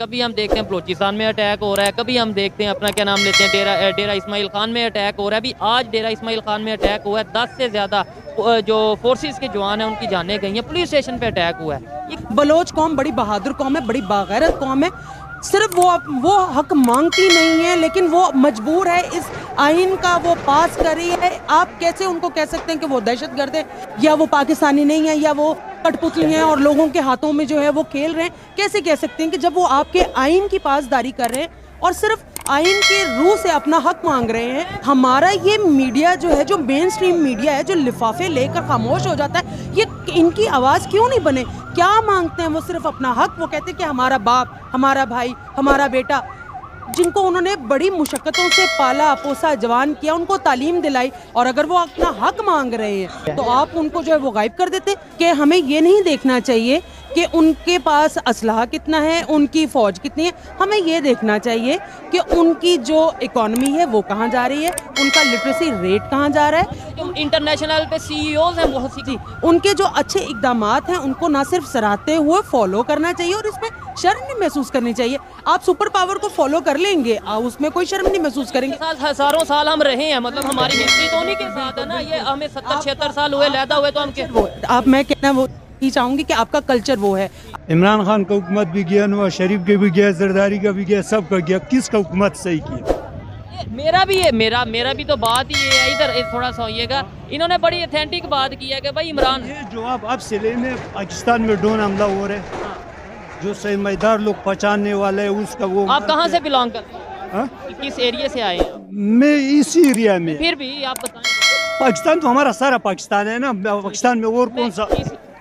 कभी हम देखते हैं बलूचिस्तान में अटैक हो रहा है, कभी हम देखते हैं अपना क्या नाम लेते हैं डेरा इस्माइल खान में अटैक हो रहा है। अभी आज डेरा इस्माइल खान में अटैक हुआ है, 10 से ज़्यादा जो फोर्सेस के जवान हैं उनकी जानें गई हैं। पुलिस स्टेशन पे अटैक हुआ है। बलोच कौम बड़ी बहादुर कौम है, बड़ी बागैरत कौम है। सिर्फ वो हक मांगती नहीं है, लेकिन वो मजबूर है, इस आइन का वो पास कर रही है। आप कैसे उनको कह सकते हैं कि वो दहशतगर्द है, या वो पाकिस्तानी नहीं है, या वो कठपुतली हैं और लोगों के हाथों में जो है वो खेल रहे हैं? कैसे कह सकते हैं कि जब वो आपके आइन की पासदारी कर रहे हैं और सिर्फ आइन के रूह से अपना हक मांग रहे हैं? हमारा ये मीडिया जो है, जो मेन स्ट्रीम मीडिया है, जो लिफाफे लेकर खामोश हो जाता है, ये इनकी आवाज़ क्यों नहीं बने? क्या मांगते हैं वो? सिर्फ अपना हक। वो कहते हैं कि हमारा बाप, हमारा भाई, हमारा बेटा, जिनको उन्होंने बड़ी मुशक्क़तों से पाला पोसा, जवान किया, उनको तालीम दिलाई, और अगर वो अपना हक मांग रहे हैं तो आप उनको जो है वो गायब कर देते। कि हमें ये नहीं देखना चाहिए कि उनके पास असलहा कितना है, उनकी फ़ौज कितनी है। हमें ये देखना चाहिए कि उनकी जो इकॉनमी है वो कहाँ जा रही है, उनका लिटरेसी रेट कहाँ जा रहा है। इंटरनेशनल पे सीईओज हैं बहुत सी, उनके जो अच्छे इक़दामात हैं उनको ना सिर्फ सराहते हुए फॉलो करना चाहिए और इसमें शर्म नहीं महसूस करनी चाहिए। आप सुपर पावर को फॉलो कर लेंगे, उसमें कोई शर्म नहीं महसूस करेंगे। हजारों साल हम रहे हैं, मतलब हमारी हिस्ट्री तो उन्हीं के साथ है ना। ये हमें 70-76 साल हुए लैदा हुए, तो हम मैं कहना वो ही चाहूँगी कि आपका कल्चर वो है। इमरान खान का हुकूमत भी गया, नवाज शरीफ के भी गया, जरदारी का भी गया, सब का गया। किसका हुकूमत सही किया? मेरा भी तो बात ही है। इधर थोड़ा सा होइएगा, इन्होंने बड़ी ऑथेंटिक बात की है कि भाई इमरान, ये जवाब अब सिले में पाकिस्तान में ड्रोन हमला हो रहा है, जो समझदार लोग पहचानने वाले हैं उसका वो। आप कहाँ से बिलोंग करते हैं? किस एरिया से आए हैं? मैं इसी एरिया में। फिर भी आप बताएं। पाकिस्तान तो हमारा सारा पाकिस्तान है ना, पाकिस्तान में और कौन सा?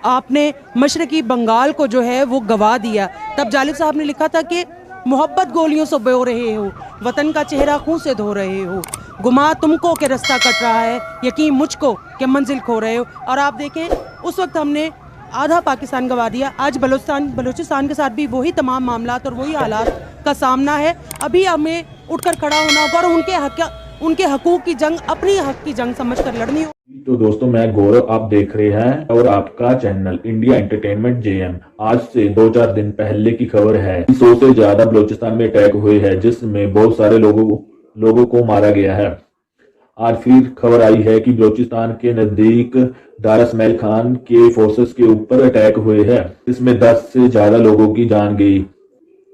आपने मशरकी बंगाल को जो है वो गवा दिया। तब जालिब साहब ने लिखा था कि मोहब्बत गोलियों से बो रहे हो, वतन का चेहरा खून से धो रहे हो, गुमा तुमको के रास्ता कट रहा है, यकीन मुझको के मंजिल खो रहे हो। और आप देखें, उस वक्त हमने आधा पाकिस्तान गवा दिया। आज बलूचिस्तान के साथ भी वही तमाम मामलात और वही हालात का सामना है। अभी हमें उठकर खड़ा होना होगा और उनके हकूक़ की जंग अपनी हक की जंग समझकर लड़नी हो। तो दोस्तों, मैं गौरव, आप देख रहे हैं और आपका चैनल इंडिया एंटरटेनमेंट जेएम। आज से 2-4 दिन पहले की खबर है, 100 से ज्यादा बलूचिस्तान में अटैक हुए हैं, जिसमें बहुत सारे लोगों को मारा गया है। आज फिर खबर आई है कि बलूचिस्तान के नजदीक डेरा इस्माइल खान के फोर्सेस के ऊपर अटैक हुए हैं, इसमें 10 से ज्यादा लोगों की जान गई।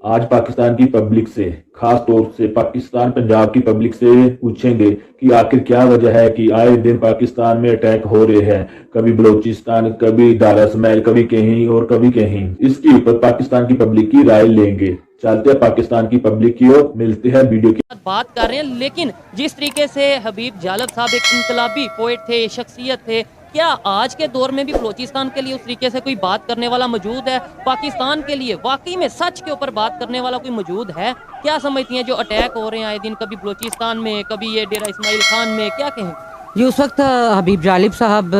आज पाकिस्तान की पब्लिक से, खास तौर से पाकिस्तान पंजाब की पब्लिक से पूछेंगे कि आखिर क्या वजह है कि आए दिन पाकिस्तान में अटैक हो रहे हैं, कभी बलूचिस्तान, कभी डेरा इस्माइल, कभी कहीं और कभी कहीं। इसके ऊपर पाकिस्तान की पब्लिक की राय लेंगे। चलते हैं पाकिस्तान की पब्लिक की ओर, मिलते हैं वीडियो की बात कर रहे हैं। लेकिन जिस तरीके से हबीब जालिब साहब एक इनकलाबी पोएट थे, शख्सियत थे, क्या आज के दौर में भी बलूचिस्तान के लिए उस तरीके से कोई बात करने वाला मौजूद है? पाकिस्तान के लिए वाकई में सच के ऊपर बात करने वाला कोई मौजूद है? क्या समझती हैं जो अटैक हो रहे हैं आए दिन, कभी बलूचिस्तान में, कभी ये डेरा इस्माइल खान में, क्या कहें? जी, उस वक्त हबीब जालिब साहब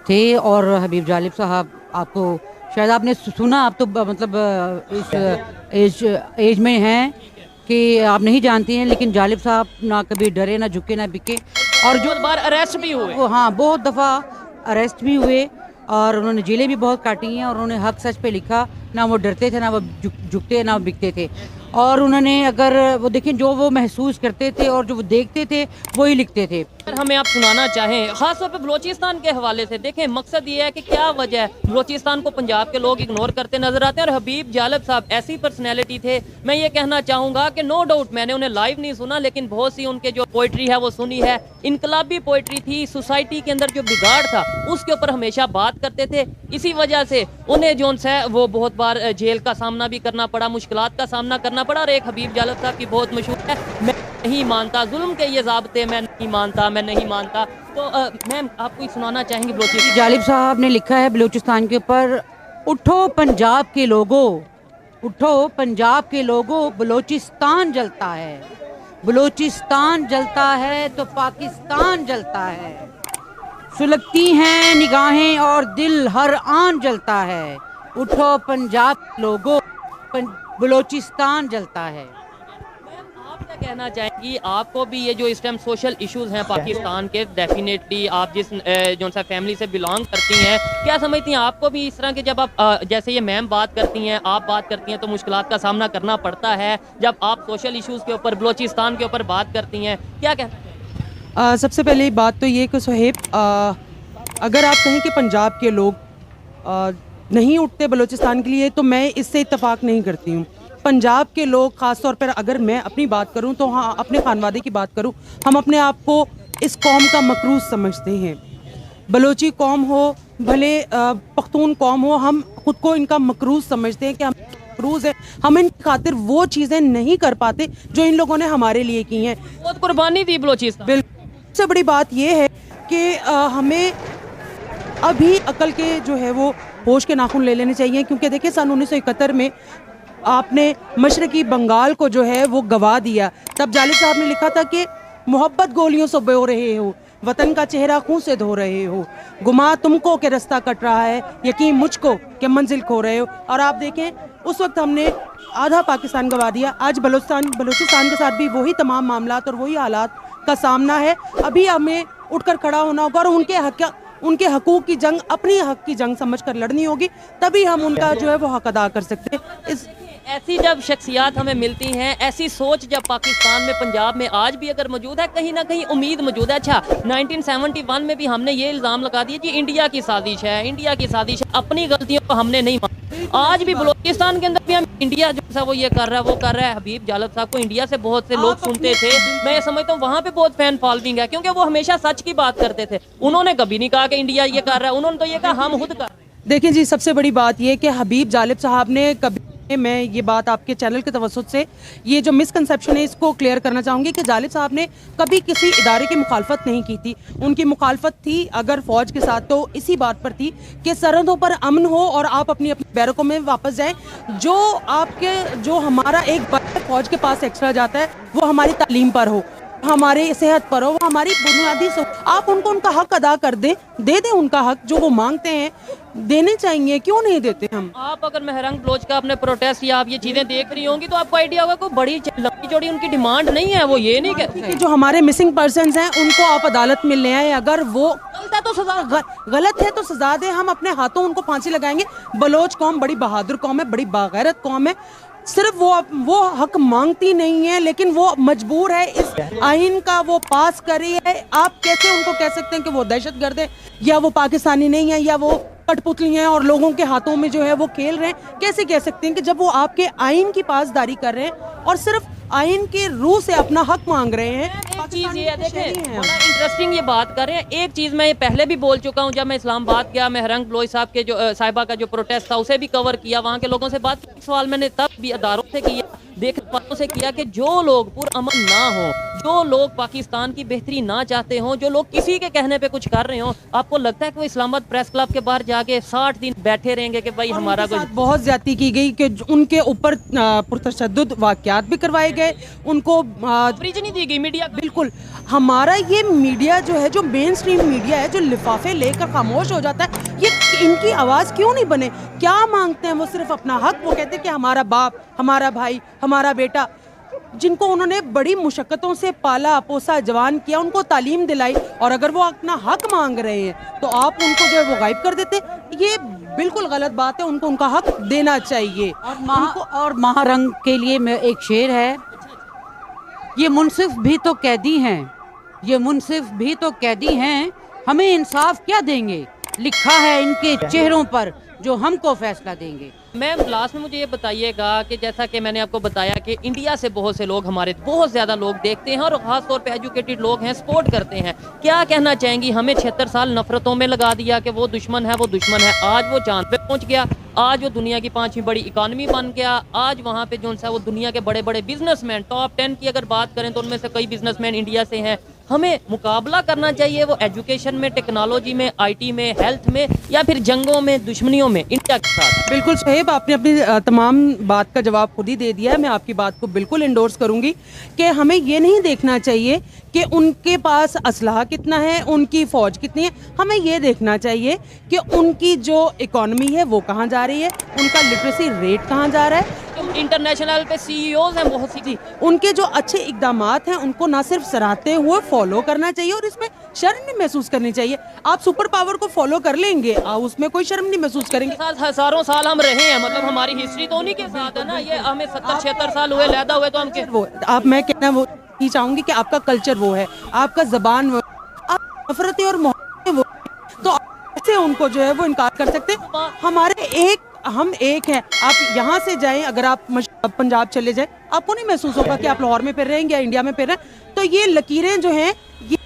थे, और हबीब जालिब साहब, आपको शायद आपने सुना, आप तो मतलब इस एज में हैं कि आप नहीं जानती हैं, लेकिन जालिब साहब ना कभी डरे, ना झुके, ना बिके, और जो बार अरेस्ट भी हुए। हाँ, बहुत दफ़ा अरेस्ट भी हुए, और उन्होंने जेलें भी बहुत काटी हैं, और उन्होंने हक सच पे लिखा। ना वो डरते थे, ना वो झुकते, ना वो बिकते थे। और उन्होंने, अगर वो देखें, जो वो महसूस करते थे और जो वो देखते थे वही लिखते थे। अगर हमें आप सुनाना चाहें खासतौर पे बलूचिस्तान के हवाले से, देखें मकसद ये है कि क्या वजह है बलूचिस्तान को पंजाब के लोग इग्नोर करते नजर आते हैं। और हबीब जालिब साहब ऐसी पर्सनैलिटी थे, मैं ये कहना चाहूँगा कि नो डाउट, मैंने उन्हें लाइव नहीं सुना, लेकिन बहुत सी उनके जो पोइट्री है वो सुनी है। इनकलाबी पोइट्री थी, सोसाइटी के अंदर जो बिगाड़ था उसके ऊपर हमेशा बात करते थे। इसी वजह से उन्हें जो है वो बहुत बार जेल का सामना भी करना पड़ा, मुश्किलात का सामना करना पड़ा। और एक हबीब जालिब साहब की बहुत मशहूर है, मैं नहीं मानता जुल्म के ये ज़ाब्ते, मैं नहीं मानता। तो मैम, आप कोई सुनाना चाहेंगे बलूचिस्तान? जालिब साहब ने लिखा है बलूचिस्तान के ऊपर, उठो पंजाब के लोगों, उठो पंजाब के लोगों, बलूचिस्तान जलता है, बलूचिस्तान जलता है तो पाकिस्तान जलता है, सुलगती हैं निगाहें और दिल हर आन जलता है, उठो पंजाब के लोगों, बलूचिस्तान जलता है। कहना चाहेंगी, आपको भी ये जो इस टाइम सोशल इश्यूज हैं पाकिस्तान के, डेफिनेटली आप जिस जो सा फैमिली से बिलोंग करती हैं, क्या समझती हैं आपको भी इस तरह के जब आप जैसे ये मैम बात करती हैं, आप बात करती हैं, तो मुश्किलात का सामना करना पड़ता है जब आप सोशल इश्यूज के ऊपर, बलोचिस्तान के ऊपर बात करती हैं, क्या कहना? सबसे पहले बात तो ये कि सुहेब, अगर आप कहें कि पंजाब के लोग नहीं उठते बलूचिस्तान के लिए, तो मैं इससे इत्तेफाक नहीं करती हूँ। पंजाब के लोग ख़ास तौर पर, अगर मैं अपनी बात करूँ तो हाँ, अपने खानवादे की बात करूँ, हम अपने आप को इस कौम का मकरूज़ समझते हैं। बलोची कौम हो, भले पख्तून कौम हो, हम खुद को इनका मकरूज़ समझते हैं कि हम मकरूज़ है। हम इन खातिर वो चीज़ें नहीं कर पाते जो इन लोगों ने हमारे लिए की हैं। बहुत कुर्बानी दी बलोचिस्तान। बिल्कुल। सबसे बड़ी बात ये है कि हमें अभी अकल के जो है वो होश के नाखून ले लेने चाहिए, क्योंकि देखिए सन 1971 में आपने मशरकी बंगाल को जो है वो गवा दिया। तब जालिब साहब ने लिखा था कि मोहब्बत गोलियों से बो रहे हो, वतन का चेहरा खून से धो रहे हो, गुमा तुमको के रास्ता कट रहा है, यकीन मुझको के मंजिल खो रहे हो। और आप देखें उस वक्त हमने आधा पाकिस्तान गवा दिया। आज बलूचिस्तान के साथ भी वही तमाम मामलात और वही हालात का सामना है। अभी हमें उठकर खड़ा होना होगा और उनके हकूक़ की जंग अपनी हक की जंग समझकर लड़नी होगी, तभी हम उनका जो है वो हक अदा कर सकते हैं। ऐसी जब शख्सियात हमें मिलती हैं, ऐसी सोच जब पाकिस्तान में, पंजाब में आज भी अगर मौजूद है, कहीं ना कहीं उम्मीद मौजूद है। अच्छा, 1971 में भी हमने ये इल्ज़ाम लगा दिया कि इंडिया की साजिश है, इंडिया की साजिश है, अपनी गलतियों को हमने नहीं माना। आज भी बलूचिस्तान के अंदर भी हम इंडिया जो सा वो ये कर रहा है, वो कर रहा है। हबीब जालब साहब को इंडिया से बहुत से लोग सुनते थे, मैं ये समझता हूँ वहाँ पे बहुत फैन फॉलोइंग है, क्योंकि वो हमेशा सच की बात करते थे। उन्होंने कभी नहीं कहा कि इंडिया ये कर रहा है, उन्होंने तो ये कहा हम खुद कर रहे हैं। देखिए जी, सबसे बड़ी बात ये कि हबीब जालिब साहब ने कभी, मैं ये बात आपके चैनल के तवज्जुह से ये जो मिसकंसेप्शन है इसको क्लियर करना चाहूँगी कि जालिब साहब ने कभी किसी इदारे की मुखालफत नहीं की थी। उनकी मुखालफत थी अगर फ़ौज के साथ तो इसी बात पर थी कि सरहदों पर अमन हो और आप अपनी अपनी बैरकों में वापस जाएं। जो हमारा एक फ़ौज के पास एक्स्ट्रा जाता है वो हमारी तालीम पर हो, हमारे सेहत पर हो, वो हमारी बुनियादी आप उनको उनका हक अदा कर दे दें उनका हक जो वो मांगते हैं, देने चाहिए, क्यों नहीं देते हम। आप अगर महरंग बलोच का अपने प्रोटेस्ट या आप ये चीजें देख रही होंगी तो आपको आइडिया होगा कोई बड़ी लंबी चौड़ी उनकी डिमांड नहीं है। वो ये नहीं कहते कि जो हमारे मिसिंग पर्सन्स हैं उनको आप अदालत में ले आए, अगर वो गलत है तो सजा, गलत है तो सजा दें, हम अपने हाथों उनको फांसी लगाएंगे। बलोच कौम बड़ी बहादुर कौम है, बड़ी बागैरत कौम है। सिर्फ वो हक मांगती नहीं है, लेकिन वो मजबूर है इस आइन का वो पास कर रही है। आप कैसे उनको कह सकते हैं कि वो दहशतगर्द है या वो पाकिस्तानी नहीं है या वो कठपुतली हैं और लोगों के हाथों में जो है वो खेल रहे हैं? कैसे कह सकते हैं कि जब वो आपके आइन की पासदारी कर रहे हैं और सिर्फ आइन के रूह से अपना हक मांग रहे हैं? एक चीज ये है, देखें बड़ा इंटरेस्टिंग ये बात कर रहे हैं। एक चीज मैं ये पहले भी बोल चुका हूँ, जब मैं इस्लामाबाद गया, महरंग बलोच साहब के जो साहिबा का जो प्रोटेस्ट था उसे भी कवर किया, वहाँ के लोगों से बात की। सवाल मैंने तब भी अदारों से किया, देखने वालों से किया कि जो लोग पुरअमन ना हो, जो लोग पाकिस्तान की बेहतरी ना चाहते हों, जो लोग किसी के कहने पे कुछ कर रहे हों, आपको लगता है कि वो इस्लामाबाद प्रेस क्लब के बाहर जाके 60 दिन बैठे रहेंगे कि भाई हमारा कुछ? बहुत ज्यादती की गई कि उनके ऊपर पुरतशद्दुद वाक़यात भी करवाए गए, उनको कवरेज नहीं दी गई मीडिया। बिल्कुल, हमारा ये मीडिया जो है, जो मेन स्ट्रीम मीडिया है, जो लिफाफे लेकर खामोश हो जाता है, ये इनकी आवाज़ क्यों नहीं बने? क्या मांगते हैं वो? सिर्फ अपना हक। वो कहते हैं कि हमारा बाप, हमारा भाई, हमारा बेटा, जिनको उन्होंने बड़ी मुशक्क़तों से पाला पोसा, जवान किया, उनको तालीम दिलाई, और अगर वो अपना हक मांग रहे हैं तो आप उनको जो है वो गायब कर देते। ये बिल्कुल गलत बात है, उनको उनका हक देना चाहिए। और महारंग के लिए मैं एक शेर है, ये मुनसिफ भी तो कैदी हैं, ये मुनसिफ भी तो कैदी हैं, हमें इंसाफ क्या देंगे, लिखा है इनके चेहरों पर जो हमको फैसला देंगे। मैम लास्ट में मुझे ये बताइएगा कि जैसा कि मैंने आपको बताया कि इंडिया से बहुत से लोग, हमारे बहुत ज़्यादा लोग देखते हैं और ख़ास तौर पे एजुकेटेड लोग हैं, सपोर्ट करते हैं। क्या कहना चाहेंगी? हमें 76 साल नफरतों में लगा दिया कि वो दुश्मन है, वो दुश्मन है। आज वो चांद पे पहुंच गया, आज वो दुनिया की 5वीं बड़ी इकानमी बन गया। आज वहाँ पे जो सा वो दुनिया के बड़े बड़े बिजनेसमैन, टॉप 10 की अगर बात करें तो उनमें से कई बिजनेसमैन इंडिया से हैं। हमें मुकाबला करना चाहिए वो एजुकेशन में, टेक्नोलॉजी में, IT में, हेल्थ में, या फिर जंगों में, दुश्मनियों में इंडिया के साथ? बिल्कुल सुहेब, आपने अपनी तमाम बात का जवाब खुद ही दे दिया है। मैं आपकी बात को बिल्कुल इंडोर्स करूंगी कि हमें ये नहीं देखना चाहिए कि उनके पास असलहा कितना है, उनकी फ़ौज कितनी है। हमें ये देखना चाहिए कि उनकी जो इकॉनमी है वो कहाँ जा रही है, उनका लिटरेसी रेट कहाँ जा रहा है, इंटरनेशनल पे सीईओज हैं बहुत सी। जी, उनके जो अच्छे इकदामात हैं उनको ना सिर्फ सराहते हुए फॉलो करना चाहिए और इसमें शर्म नहीं महसूस करनी चाहिए। आप सुपर पावर को फॉलो कर लेंगे, उसमें कोई शर्म नहीं महसूस करेंगे। हजारों साल हम रहे हैं, मतलब हमारी हिस्ट्री तो उन्हीं के साथ है ना। ये हमें 70-76 साल हुए लैदा हुए, तो हम वो आप मैं कहना वो ही चाहूंगी कि आपका कल्चर वो है, आपका जबान वो, आप नफरतें और मोहब्बतें वो, तो ऐसे उनको जो है वो इनकार कर सकते हैं। हम एक हैं। आप यहाँ से जाएं, अगर आप पंजाब चले जाएं, आपको नहीं महसूस होगा कि आप लाहौर में फिर रहे हैं या इंडिया में फिर रहे हैं। तो ये लकीरें जो हैं ये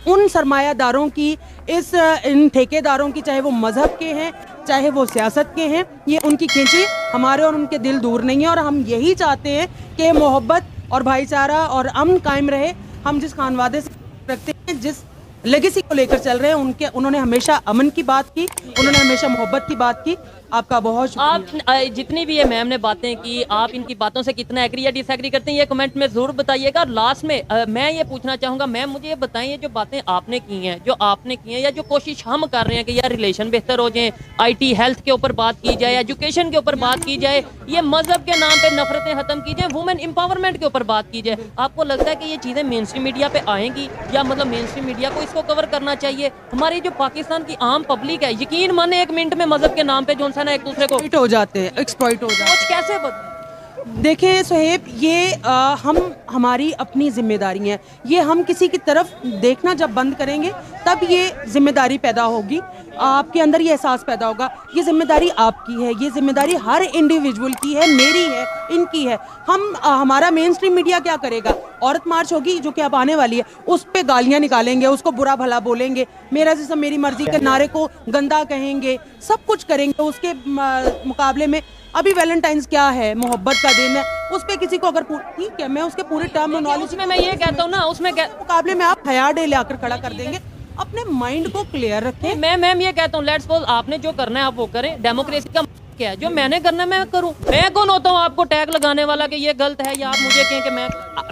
उन सरमायादारों की, इन ठेकेदारों की, चाहे वो मजहब के हैं चाहे वो सियासत के हैं, ये उनकी खींची हमारे और उनके दिल दूर नहीं है। और हम यही चाहते हैं कि मोहब्बत और भाईचारा और अमन कायम रहे। हम जिस खानवादे से रखते हैं, जिस लेगेसी को लेकर चल रहे हैं, उन्होंने हमेशा अमन की बात की, उन्होंने हमेशा मोहब्बत की बात की। आपका बहुत शुक्रिया। आप जितनी भी ये मैम ने बातें की, आप इनकी बातों से कितना एग्री या डिसएग्री करते हैं, ये कमेंट में जरूर बताइएगा। और लास्ट में मैं ये पूछना चाहूँगा, मैम मुझे ये बताइए, जो बातें आपने की हैं, जो आपने की हैं, या जो कोशिश हम कर रहे हैं कि यार रिलेशन बेहतर हो जाए, IT हेल्थ के ऊपर बात की जाए, एजुकेशन के ऊपर बात की जाए, ये मजहब के नाम पे नफरतें खत्म की जाए, वुमेन एम्पावरमेंट के ऊपर बात की जाए, आपको लगता है कि ये चीज़ें मेन स्ट्रीम मीडिया पे आएंगी, या मतलब मेन स्ट्रीम मीडिया को इसको कवर करना चाहिए? हमारी जो पाकिस्तान की आम पब्लिक है, यकीन माने 1 मिनट में मजहब के नाम पे जो है ना एक दूसरे को हो जाते हैं, एक्सप्लॉइट हो जाते हैं। सोच कैसे देखें सोहेब, ये हमारी अपनी जिम्मेदारी है। ये हम किसी की तरफ देखना जब बंद करेंगे तब ये जिम्मेदारी पैदा होगी, आपके अंदर ये एहसास पैदा होगा। ये जिम्मेदारी आपकी है, ये जिम्मेदारी हर इंडिविजुअल की है, मेरी है, इनकी है। हमारा मेन स्ट्रीम मीडिया क्या करेगा? औरत मार्च होगी जो कि अब आने वाली है, उस पे गालियां निकालेंगे, उसको बुरा भला बोलेंगे, मेरा जिस्म मेरी मर्जी के नारे को गंदा कहेंगे, सब कुछ करेंगे। उसके मुकाबले में अभी वैलेंटाइंस क्या है, मोहब्बत का दिन है, उस पे किसी को अगर ठीक है, मैं उसके पूरे टर्मिनोलॉजी में मैं ये कहता हूँ ना, उसमें मुकाबले में आप हया डे लाकर खड़ा कर देंगे। अपने माइंड को क्लियर रखें। मैं ये कहता हूँ, लेट्स सपोज आपने जो करना है आप वो करें, डेमोक्रेसी का क्या है, जो मैंने करना है मैं करूं। मैं कौन होता हूं आपको टैग लगाने वाला कि ये गलत है, या आप मुझे कहें कि मैं।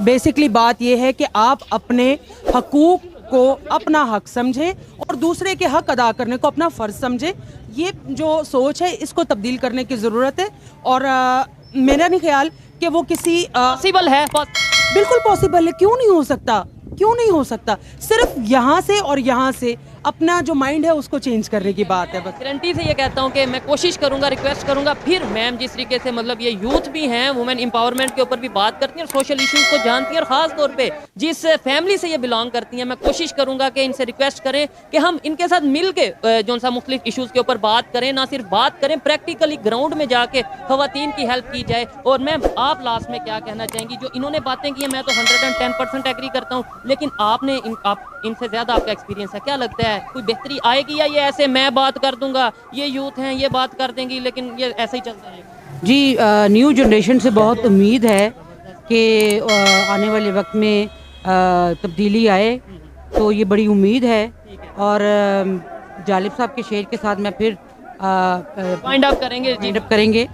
बेसिकली बात ये है कि आप अपने हकूक को अपना हक समझें और दूसरे के हक अदा करने को अपना फर्ज समझें। ये जो सोच है इसको तब्दील करने की ज़रूरत है। और मेरा नहीं ख्याल कि वो किसी पॉसिबल है। बिल्कुल पॉसिबल है, क्यों नहीं हो सकता, क्यों नहीं हो सकता। सिर्फ यहाँ से और यहाँ से अपना जो माइंड है उसको चेंज करने की बात है बस। गारंटी से ये कहता हूँ कि मैं कोशिश करूंगा, रिक्वेस्ट करूंगा। फिर मैम जिस तरीके से मतलब ये यूथ भी हैं, वुमेन एम्पावरमेंट के ऊपर भी बात करती हैं और सोशल इश्यूज को जानती हैं, और ख़ास तौर पे जिस फैमिली से ये बिलोंग करती हैं, मैं कोशिश करूंगा कि इनसे रिक्वेस्ट करें कि हम इनके साथ मिल के जो सा मुख्तलिफ इशूज़ के ऊपर बात करें, ना सिर्फ बात करें, प्रैक्टिकली ग्राउंड में जाके ख़वातीन की हेल्प की जाए। और मैम आप लास्ट में क्या कहना चाहेंगी? जो इन्होंने बातें की हैं मैं तो 110% एग्री करता हूँ, लेकिन आपने इनसे ज़्यादा आपका एक्सपीरियंस है, क्या लगता है कोई बेहतरी आएगी, या ये ऐसे मैं बात कर दूंगा, ये यूथ हैं ये बात कर देंगी, लेकिन ये ऐसे ही चलता रहेगा? जी, न्यू जनरेशन से बहुत उम्मीद है कि आने वाले वक्त में तब्दीली आए, तो ये बड़ी उम्मीद है। और जालिब साहब के शेर के साथ मैं फिर फाइंड अप करेंगे।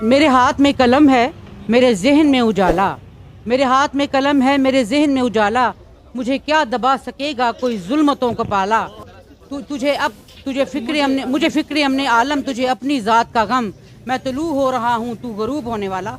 मेरे हाथ में कलम है, मेरे जहन में उजाला, मेरे हाथ में कलम है, मेरे जहन में उजाला, मुझे क्या दबा सकेगा कोई जुल्मतों का पाला। मुझे फिक्र हमने आलम, तुझे अपनी ज़ात का गम, मैं तुलू हो रहा हूँ तू गरूब होने वाला।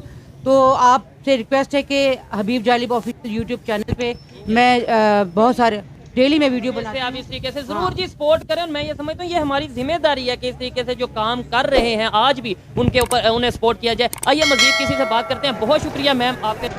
तो आपसे रिक्वेस्ट है कि हबीब जालिब ऑफिशियल यूट्यूब चैनल पे मैं बहुत सारे डेली में वीडियो बनाते हैं, आप इस तरीके से जरूर जी सपोर्ट करें। मैं ये समझता हूँ ये हमारी जिम्मेदारी है कि इस तरीके से जो काम कर रहे हैं आज भी उनके ऊपर उन्हें सपोर्ट किया जाए। आइए मजीद किसी से बात करते हैं। बहुत शुक्रिया मैम, आपके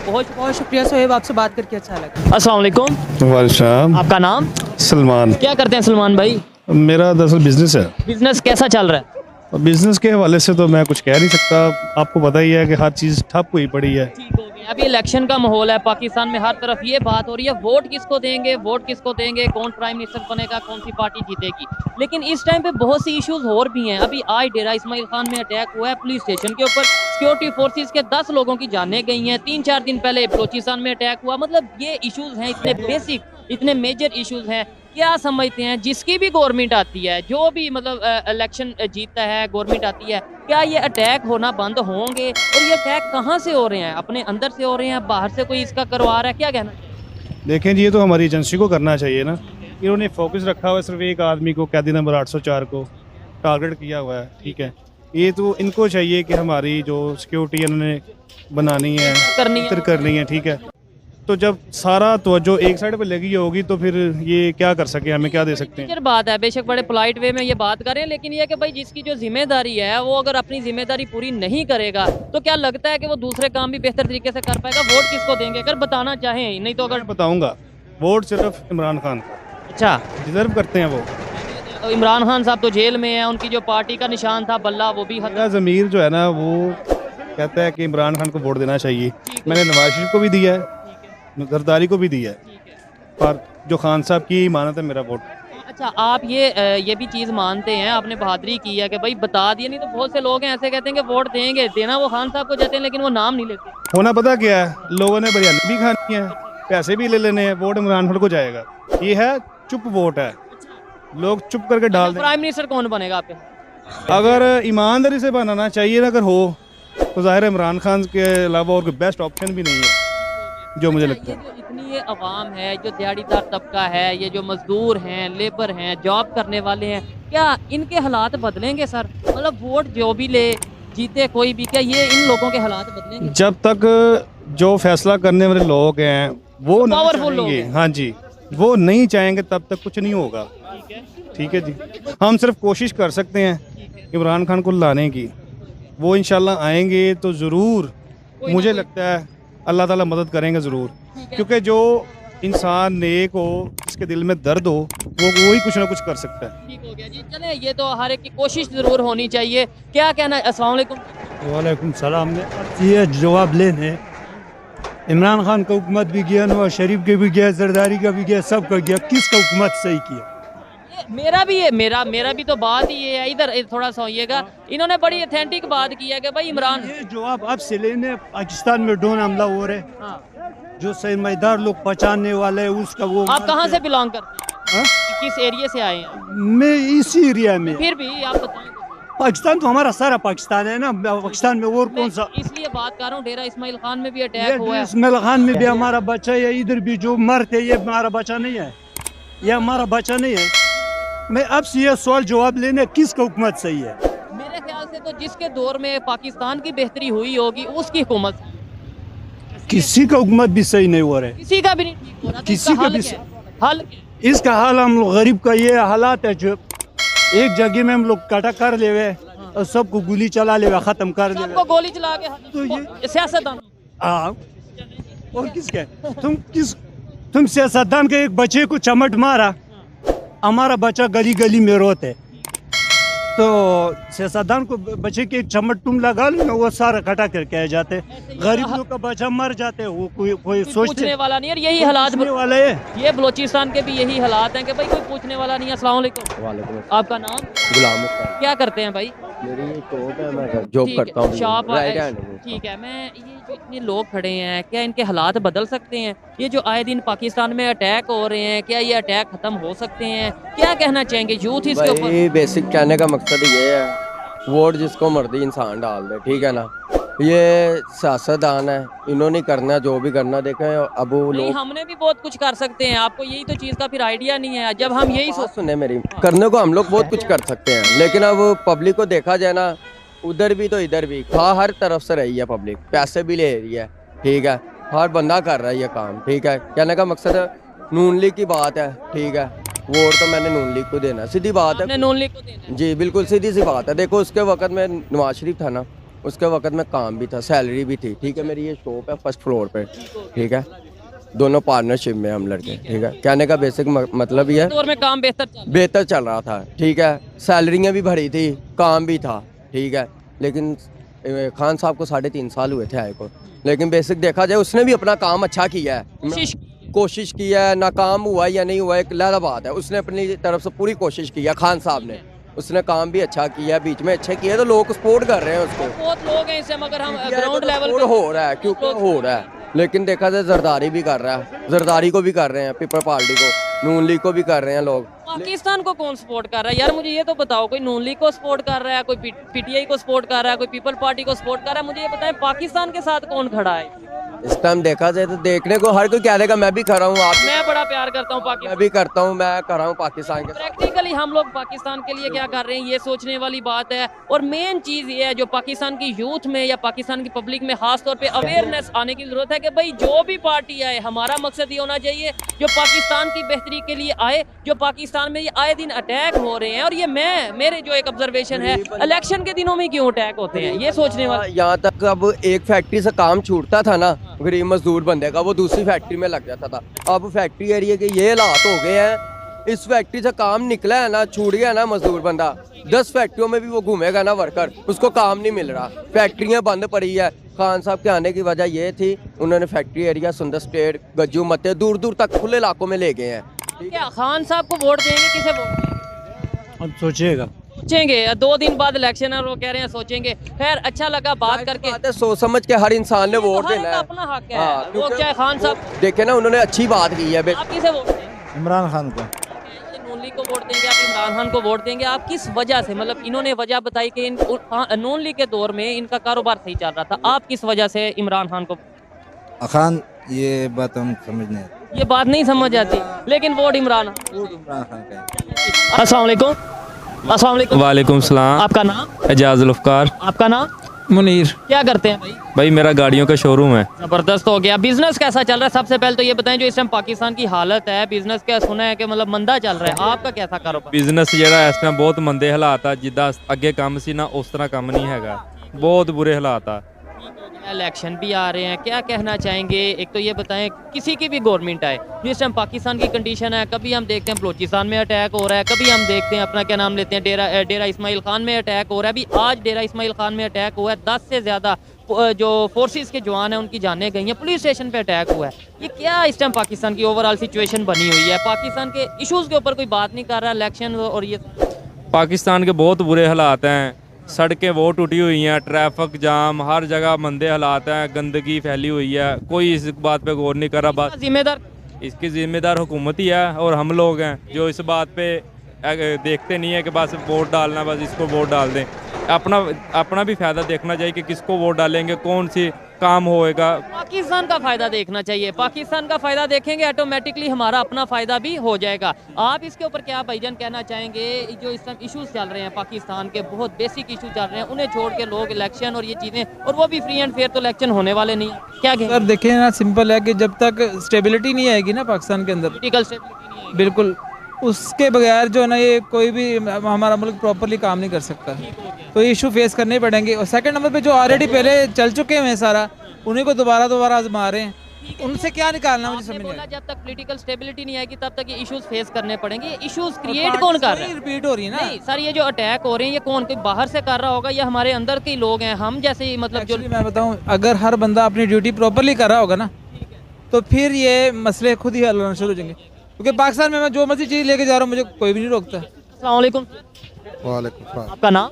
बहुत शुक्रिया सोहेब, आपसे बात करके अच्छा लगा। अस्सलाम वालेकुम। वालेकुम। आपका नाम? सलमान। क्या करते हैं सलमान भाई? मेरा दरअसल बिजनेस है। बिजनेस कैसा चल रहा है? बिजनेस के हवाले से तो मैं कुछ कह नहीं सकता, आपको पता ही है कि हर चीज़ ठप हुई पड़ी है। ठीक हो गया, अभी इलेक्शन का माहौल है पाकिस्तान में, हर तरफ ये बात हो रही है वोट किसको देंगे, वोट किसको देंगे, कौन प्राइम मिनिस्टर बनेगा, कौन सी पार्टी जीतेगी। लेकिन इस टाइम पे बहुत सी इश्यूज और भी हैं। अभी आज डेरा इस्माइल खान में अटैक हुआ है पुलिस स्टेशन के ऊपर, सिक्योरिटी फोर्सेस के 10 लोगों की जानें गई हैं। 3-4 दिन पहले बलोचिस्तान में अटैक हुआ। मतलब ये इश्यूज हैं, इतने बेसिक, इतने मेजर इश्यूज हैं। क्या समझते हैं जिसकी भी गवर्नमेंट आती है, जो भी मतलब इलेक्शन जीतता है, गवर्नमेंट आती है, क्या ये अटैक होना बंद होंगे? और ये अटैक कहाँ से हो रहे हैं? अपने अंदर से हो रहे हैं, बाहर से कोई इसका करवा रहा है? क्या कहना चाहिए? देखें जी, ये तो हमारी एजेंसी को करना चाहिए ना। इन्होंने फोकस रखा हुआ है सिर्फ एक आदमी को, कैदी नंबर 804 को टारगेट किया हुआ है, ठीक है। ये तो इनको चाहिए कि हमारी जो सिक्योरिटी इन्होंने बनानी है, करनी है, ठीक है। तो जब सारा तवज्जो एक साइड पे लगी होगी तो फिर ये क्या कर सके, हमें क्या दे सकते हैं। टीचर बात है, बेशक बड़े पोलाइट वे में ये बात करें, लेकिन ये कि भाई जिसकी जो जिम्मेदारी है वो अगर अपनी जिम्मेदारी पूरी नहीं करेगा तो क्या लगता है कि वो दूसरे काम भी बेहतर तरीके से कर पाएगा। वोट किसको देंगे अगर बताना चाहें, नहीं तो अगर मैं बताऊंगा वोट सिर्फ इमरान खान को अच्छा डिजर्व करते हैं वो। इमरान खान साहब तो जेल में है, उनकी जो पार्टी का निशान था बल्ला वो भी मेरा ज़मीर जो है ना वो कहता है कि इमरान खान को वोट देना चाहिए। मैंने नवाज शरीफ को भी दिया है, जरदारी को भी दिया है, पर जो खान साहब की मानत है मेरा वोट। अच्छा, आप ये भी चीज़ मानते हैं, आपने बहादुरी की है कि भाई बता दिया, नहीं तो बहुत से लोग हैं ऐसे कहते हैं कि वोट देंगे, देना वो खान साहब को जाते हैं लेकिन वो नाम नहीं लेते। होना पता क्या है, लोगों ने बिरयानी भी खानी है, पैसे भी ले लेने हैं, वोट इमरान खान को जाएगा। ये है चुप वोट है, लोग चुप करके डाल दें। प्राइम मिनिस्टर कौन बनेगा आपके? अगर ईमानदारी से बनाना चाहिए ना, अगर हो तो ज़ाहिर है इमरान खान के अलावा और कोई बेस्ट ऑप्शन भी नहीं है जो मुझे लगता है। ये जो इतनी ये अवाम है, जो दिहाड़ीदार तबका है, ये जो मजदूर हैं, लेबर हैं, जॉब करने वाले हैं, क्या इनके हालात बदलेंगे सर? मतलब वोट जो भी ले जीते कोई भी, क्या ये इन लोगों के हालात बदलेंगे? जब तक जो फैसला करने वाले लोग हैं वो नहीं पावरफुल लोग चाहेंगे, हैं। हाँ जी, वो नहीं चाहेंगे तब तक कुछ नहीं होगा। ठीक है जी, हम सिर्फ कोशिश कर सकते हैं इमरान खान को लाने की। वो इंशाल्लाह आएंगे तो ज़रूर, मुझे लगता है अल्लाह ताला मदद करेंगे ज़रूर, क्योंकि जो इंसान नेक हो, जिसके दिल में दर्द हो, वो ही कुछ ना कुछ कर सकता है। ठीक हो गया जी, चले ये तो हर एक की कोशिश ज़रूर होनी चाहिए। क्या कहना है? अस्सलाम वालेकुम। वालेकुम सलाम। ये जवाब लेने इमरान खान का हुकूमत भी गया, नवाज शरीफ के भी गया, जरदारी का भी गया, सबका गया, किसका हुकूमत सही किया? मेरा भी तो बात ही ये है, इधर थोड़ा सा होइएगा। इन्होंने बड़ी ऑथेंटिक बात की है कि भाई इमरान, ये जवाब अब से लेने पाकिस्तान में ड्रोन हमला हो रहे, जो सरमाएदार लोग पहचानने वाले हैं उसका वो। आप कहाँ से बिलोंग करते हैं? किस एरिया से आए हैं? मैं इसी एरिया में। फिर भी आप बताएं। पाकिस्तान तो हमारा सारा पाकिस्तान है ना, पाकिस्तान में और कौन सा? इसलिए बात कर रहा हूँ, डेरा इस्माइल खान में भी अटैक हुआ है। इस्माइल खान में भी हमारा बच्चा है, इधर भी जो मरते ये हमारा बच्चा नहीं है, ये हमारा बच्चा नहीं है। मैं अब से ये सवाल जवाब लेने किसका हुकूमत सही है? मेरे ख्याल से तो जिसके दौर में पाकिस्तान की बेहतरी हुई होगी उसकी हुकूमत। किसी का हुकूमत भी सही नहीं हो रहा है, किसी का भी नहीं ठीक हो रहा। तो किसी इसका का हल भी क्या है? हल क्या है? इसका हाल हम लोग गरीब का ये हालात है, जो एक जगह में हम लोग कटा कर लेवे और सबको गोली चला लेवे, खत्म कर सबको लेवे। गोली चला के तो ये सियासतदान। हाँ, और किसका? तुम सियासतदान के एक बच्चे को चमट मारा, हमारा बच्चा गली गली में रोते, तो सियासतदान को बच्चे के एक चमट तुम लगा लो ना, वो सारा कटा करके आ जाते, गरीब लोग का बच्चा मर जाते, वो कोई सोचते पूछने वाला नहीं है। यही हालात वाला है। ये बलोचिस्तान के भी यही हालात हैं कि भाई कोई पूछने वाला नहीं है। अस्सलाम वालेकुम। वालेकुम। आपका नाम? गुलाम हुसैन। क्या करते हैं भाई? मेरी शॉप है, मैं जॉब ठीक करता है, हूँ। शॉप राइट है। हैंड। ठीक है, मैं ये जो इतने लोग खड़े हैं, क्या इनके हालात बदल सकते हैं? ये जो आए दिन पाकिस्तान में अटैक हो रहे हैं, क्या ये अटैक खत्म हो सकते हैं? क्या कहना चाहेंगे यूथ इसके ऊपर? भाई बेसिक कहने का मकसद ये है, वोट जिसको मर्जी इंसान डाल दे, ठीक है ना। ये सियासतदान है, इन्होंने करना जो भी करना। देखें अब वो नहीं, लोग, हमने भी बहुत कुछ कर सकते हैं, आपको यही तो चीज़ का फिर आइडिया नहीं है। जब हम यही बात सुने मेरी, करने को हम लोग बहुत कुछ कर सकते हैं, लेकिन अब पब्लिक को देखा जाए ना, उधर भी तो इधर भी हर तरफ से रही है पब्लिक, पैसे भी ले रही है, ठीक है, हर बंदा कर रहा है ये काम, ठीक है। कहने का मकसद है नून लीग की बात है, ठीक है, वोट तो मैंने नून लीग को देना, सीधी बात है। नून लीग को देना है। जी बिल्कुल सीधी सी बात है। देखो उसके वक्त में नवाज शरीफ था ना, उसके वक्त में काम भी था, सैलरी भी थी, ठीक है। मेरी ये शॉप है फर्स्ट फ्लोर पे, ठीक है, दोनों पार्टनरशिप में हम लड़के, ठीक है। कहने का बेसिक मतलब ये दौर में काम बेहतर चल रहा था, ठीक है, सैलरियाँ भी बढ़ी थी, काम भी था, ठीक है। लेकिन खान साहब को 3.5 साल हुए थे आए को, लेकिन बेसिक देखा जाए उसने भी अपना काम अच्छा किया है, कोशिश की है, नाकाम हुआ या नहीं हुआ एक अलग बात है। उसने अपनी तरफ से पूरी कोशिश की है, खान साहब ने, उसने काम भी अच्छा किया, बीच में अच्छे किए, तो लोग सपोर्ट कर रहे हैं उसको। बहुत लोग हैं इसे, मगर हम ग्राउंड लेवल पे हो रहा है, क्योंकि हो रहा है। लेकिन देखा जाए जरदारी भी कर रहा है, जरदारी को भी कर रहे हैं, पीपल पार्टी को, नून लीग को भी कर रहे हैं लोग। पाकिस्तान को कौन सपोर्ट कर रहा है यार? मुझे ये तो बताओ, कोई नून लीग को सपोर्ट कर रहा है, कोई पीटीआई को सपोर्ट कर रहा है, कोई पीपल पार्टी को सपोर्ट कर रहा है? मुझे ये बताएं पाकिस्तान के साथ कौन खड़ा है? इस टाइम देखा जाए तो देखने को हर कोई कह देगा मैं भी कर रहा हूँ, आप मैं बड़ा प्यार करता हूँ मैं पाकिस्तान, भी करता हूँ, मैं कर रहा हूँ पाकिस्तान के साथ। प्रैक्टिकली हम लोग पाकिस्तान के लिए क्या कर रहे हैं ये सोचने वाली बात है। और मेन चीज ये है जो पाकिस्तान की यूथ में या पाकिस्तान की पब्लिक में खास तौर पे अवेयरनेस आने की जरूरत है कि भाई जो भी पार्टी आए, हमारा मकसद ये होना चाहिए जो पाकिस्तान की बेहतरी के लिए आए। जो पाकिस्तान में ये आए दिन अटैक हो रहे हैं, और ये मेरे जो एक ऑब्जर्वेशन है, इलेक्शन के दिनों में क्यों अटैक होते हैं ये सोचने वाला। यहाँ तक अब एक फैक्ट्री से काम छूटता था ना गरीब मजदूर बंदे का, वो दूसरी फैक्ट्री में लग जाता था। अब फैक्ट्री एरिया के ये हालात हो गए हैं, इस फैक्ट्री से काम निकला है ना, छूट गया ना मजदूर बंदा, 10 फैक्ट्रियों में भी वो घूमेगा ना वर्कर, उसको काम नहीं मिल रहा, फैक्ट्रियां बंद पड़ी है। खान साहब के आने की वजह ये थी, उन्होंने फैक्ट्री एरिया सुंदर स्टेट गज्जू मत्ते दूर दूर तक खुले इलाकों में ले गए हैं। क्या खान साहब को वोट देंगे, किसे वोट देंगे? अब सोचिएगा। सोचेंगे 2 दिन बाद इलेक्शन है और वो कह रहे हैं सोचेंगे। खैर अच्छा लगा बात करके। बात है, सोच समझ के हर इंसान ने वोट हर देना का है। अपना हक है। हाँ, वो क्योंकि चाहे खान साहब देखे ना, उन्होंने अच्छी बात की है। आप किसे वोट देंगे? इमरान खान को। नून लीग को वोट देंगे, आप इमरान खान को वोट देंगे, आप किस वजह से? मतलब इन्होंने वजह बताई कि नून लीग के दौर में इनका कारोबार सही चल रहा था, आप किस वजह से इमरान खान को? खान, ये बात हम समझने, ये बात नहीं समझ आती, लेकिन वोट इमरान इमरान खान का। अस्सलाम वालेकुम। अस्सलाम वालेकुम। वालेकुम सलाम। आपका नाम? एजाज उल्फ़कार। आपका नाम? मुनीर। क्या करते हैं भाई? भाई मेरा गाड़ियों का शोरूम है। जबरदस्त हो गया। बिजनेस कैसा चल रहा है? सबसे पहले तो ये बताएं जो इस टाइम पाकिस्तान की हालत है, बिजनेस क्या सुना है कि मतलब मंदा चल रहा है, आपका कैसा कारोबार? बिजनेस ਜਿਹੜਾ ਇਸ ਟਾਈਮ ਬਹੁਤ ਮੰਦੇ ਹਾਲਾਤ ਆ, ਜਿੱਦਾਂ ਅੱਗੇ ਕੰਮ ਸੀ ਨਾ ਉਸ ਤਰ੍ਹਾਂ ਕੰਮ ਨਹੀਂ ਹੈਗਾ, ਬਹੁਤ ਬੁਰੇ ਹਾਲਾਤ ਆ। इलेक्शन भी आ रहे हैं, क्या कहना चाहेंगे? एक तो ये बताएं किसी की भी गवर्नमेंट आए, जिस टाइम पाकिस्तान की कंडीशन है, कभी हम देखते हैं बलोचिस्तान में अटैक हो रहा है, कभी हम देखते हैं अपना क्या नाम लेते हैं डेरा इस्माइल खान में अटैक हो रहा है। अभी आज डेरा इस्माइल खान में अटैक हुआ है, 10 से ज़्यादा जो फोर्सेस के जवान हैं उनकी जानें गई हैं, पुलिस स्टेशन पे अटैक हुआ है। ये क्या इस टाइम पाकिस्तान की ओवरऑल सिचुएशन बनी हुई है? पाकिस्तान के इशूज़ के ऊपर कोई बात नहीं कर रहा, इलेक्शन और ये पाकिस्तान के बहुत बुरे हालात हैं, सड़कें बहुत टूटी हुई हैं, ट्रैफिक जाम, हर जगह मंदे हालात हैं, गंदगी फैली हुई है, कोई इस बात पे गौर नहीं कर रहा। बस जिम्मेदार इसकी जिम्मेदार हुकूमत ही है और हम लोग हैं जो इस बात पे देखते नहीं है कि बस वोट डालना, बस इसको वोट डाल दें। अपना भी फ़ायदा देखना चाहिए कि किसको वोट डालेंगे, कौन सी काम होएगा। पाकिस्तान का फ़ायदा देखना चाहिए, पाकिस्तान का फ़ायदा देखेंगे ऑटोमेटिकली हमारा अपना फ़ायदा भी हो जाएगा। आप इसके ऊपर क्या भाईजान कहना चाहेंगे? जो इस टाइम इशूज़ चल रहे हैं पाकिस्तान के, बहुत बेसिक इशू चल रहे हैं, उन्हें छोड़ के लोग इलेक्शन और ये चीज़ें, और वो भी फ्री एंड फेयर, तो इलेक्शन होने वाले नहीं, क्या कहें? सर देखिए ना, सिंपल है कि जब तक स्टेबिलिटी नहीं आएगी ना पाकिस्तान के अंदर, पॉलिटिकल स्टेबिलिटी नहीं आएगी, बिल्कुल उसके बगैर जो है ना ये कोई भी हमारा मुल्क प्रॉपरली काम नहीं कर सकता। तो ये इशू फेस करने पड़ेंगे। और सेकंड नंबर पे जो ऑलरेडी पहले चल चुके हैं सारा, उन्हीं को दोबारा आजमा रहे हैं, उनसे क्या निकालना मुझे समझ नहीं बोला आता। जब तक पॉलिटिकल स्टेबिलिटी नहीं आएगी तब तक ये इश्यूज फेस करने पड़ेंगे। इश्यूज क्रिएट कौन कर रहा है? रिपीट हो रही है ना। नहीं सर, ये जो अटैक हो रहे हैं ये कौन, कोई बाहर से कर रहा होगा या हमारे अंदर के लोग हैं हम जैसे ही, मतलब जो मैं बताऊं, अगर हर बंदा अपनी ड्यूटी प्रॉपरली कर रहा होगा ना, तो फिर ये मसले खुद ही हल होना शुरू हो जाएंगे। क्योंकि पाकिस्तान में मैं जो मर्जी चीज़ लेके जा रहा हूँ, मुझे कोई भी नहीं रोकता। अस्सलाम वालेकुम। वालेकुम सलाम। आपका नाम?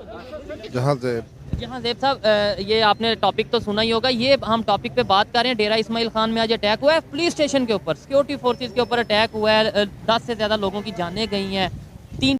जहाज़ेब। जहाज़ेब साहब, ये आपने टॉपिक तो सुना ही होगा, ये हम टॉपिक पे बात कर रहे हैं। डेरा इस्माइल खान में आज अटैक हुआ है, पुलिस स्टेशन के ऊपर सिक्योरिटी फोर्सेस के ऊपर अटैक हुआ है, 10 से ज़्यादा लोगों की जानें गई हैं।